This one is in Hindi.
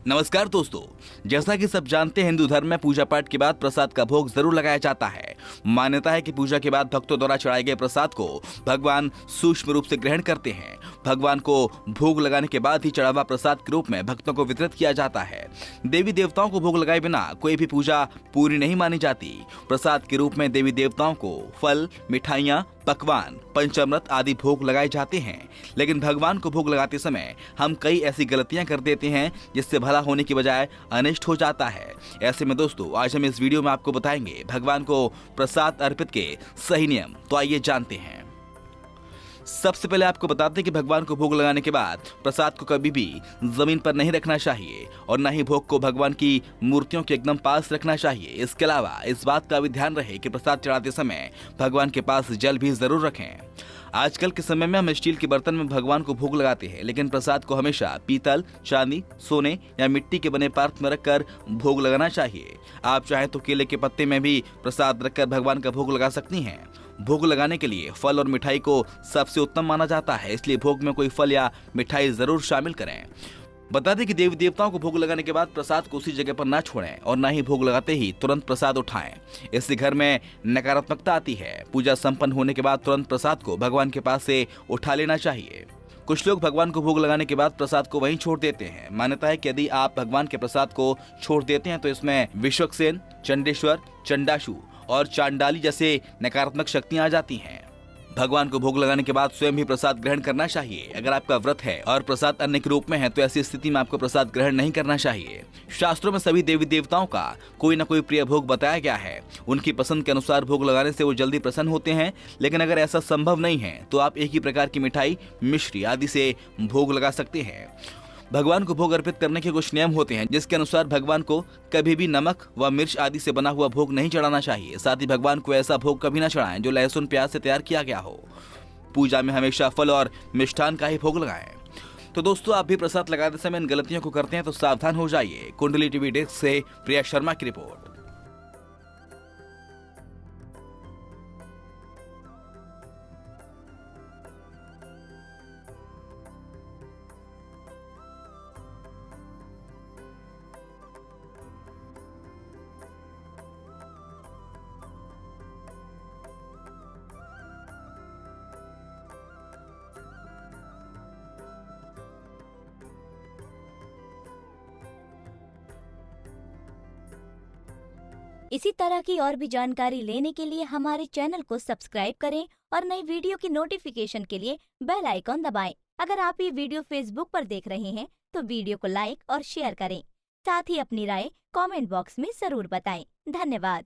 नमस्कार दोस्तों, जैसा कि सब जानते हैं हिंदू धर्म में पूजा पाठ के बाद प्रसाद का भोग जरूर लगाया जाता है। मान्यता है कि पूजा के बाद भक्तों द्वारा चढ़ाए गए प्रसाद को भगवान सूक्ष्म रूप से ग्रहण करते हैं। भगवान को भोग लगाने के बाद ही चढ़ा हुआ प्रसाद के रूप में भक्तों को वितरित किया जाता है। देवी देवताओं को भोग लगाए बिना कोई भी पूजा पूरी नहीं मानी जाती। प्रसाद के रूप में देवी देवताओं को फल, मिठाइयाँ, पकवान, पंचामृत आदि भोग लगाए जाते हैं। लेकिन भगवान को भोग लगाते समय हम कई ऐसी गलतियां कर देते हैं जिससे भला होने की बजाय अनिष्ट हो जाता है। ऐसे में दोस्तों, आज हम इस वीडियो में आपको बताएंगे भगवान को प्रसाद अर्पित के सही नियम। तो आइए जानते हैं। सबसे पहले आपको बताते हैं कि भगवान को भोग लगाने के बाद प्रसाद को कभी भी जमीन पर नहीं रखना चाहिए और न ही भोग को भगवान की मूर्तियों के एकदम पास रखना चाहिए। इसके अलावा इस बात का भी ध्यान रहे कि प्रसाद चढ़ाते समय भगवान के पास जल भी जरूर रखें। आजकल के समय में हम स्टील के बर्तन में भगवान को भोग लगाते हैं, लेकिन प्रसाद को हमेशा पीतल, चांदी, सोने या मिट्टी के बने पात्र में रखकर भोग लगाना चाहिए। आप चाहें तो केले के पत्ते में भी प्रसाद रखकर भगवान का भोग लगा सकती हैं। भोग लगाने के लिए फल और मिठाई को सबसे उत्तम माना जाता है, इसलिए भोग में कोई फल या मिठाई जरूर शामिल करें। बता दें कि देवी देवताओं को भोग लगाने के बाद प्रसाद को उसी जगह पर ना छोड़ें और ना ही भोग लगाते ही तुरंत प्रसाद उठाएं। इससे घर में नकारात्मकता आती है। पूजा संपन्न होने के बाद तुरंत प्रसाद को भगवान के पास से उठा लेना चाहिए। कुछ लोग भगवान को भोग लगाने के बाद प्रसाद को वहीं छोड़ देते हैं। मान्यता है कि यदि आप भगवान के प्रसाद को छोड़ देते हैं तो इसमें विश्वक्सेन, चंडेश्वर, चंडाशु और चांडाली जैसे नकारात्मक शक्तियां आ जाती हैं। भगवान को भोग लगाने के बाद स्वयं भी प्रसाद ग्रहण करना चाहिए। अगर आपका व्रत है और प्रसाद अन्न के रूप में है तो ऐसी स्थिति में आपको प्रसाद ग्रहण नहीं करना चाहिए। शास्त्रों में सभी देवी देवताओं का कोई न कोई प्रिय भोग बताया गया है। उनकी पसंद के अनुसार भोग लगाने से वो जल्दी प्रसन्न होते हैं। लेकिन अगर ऐसा संभव नहीं है तो आप एक ही प्रकार की मिठाई, मिश्री आदि से भोग लगा सकते हैं। भगवान को भोग अर्पित करने के कुछ नियम होते हैं, जिसके अनुसार भगवान को कभी भी नमक व मिर्च आदि से बना हुआ भोग नहीं चढ़ाना चाहिए। साथ ही भगवान को ऐसा भोग कभी न चढ़ाएं जो लहसुन प्याज से तैयार किया गया हो। पूजा में हमेशा फल और मिष्ठान का ही भोग लगाएं। तो दोस्तों, आप भी प्रसाद लगाते समय इन गलतियों को करते हैं तो सावधान हो जाइए। कुंडली टीवी डेस्क से प्रिया शर्मा की रिपोर्ट। इसी तरह की और भी जानकारी लेने के लिए हमारे चैनल को सब्सक्राइब करें और नई वीडियो की नोटिफिकेशन के लिए बेल आइकॉन दबाएं। अगर आप ये वीडियो फेसबुक पर देख रहे हैं तो वीडियो को लाइक और शेयर करें। साथ ही अपनी राय कमेंट बॉक्स में जरूर बताएं। धन्यवाद।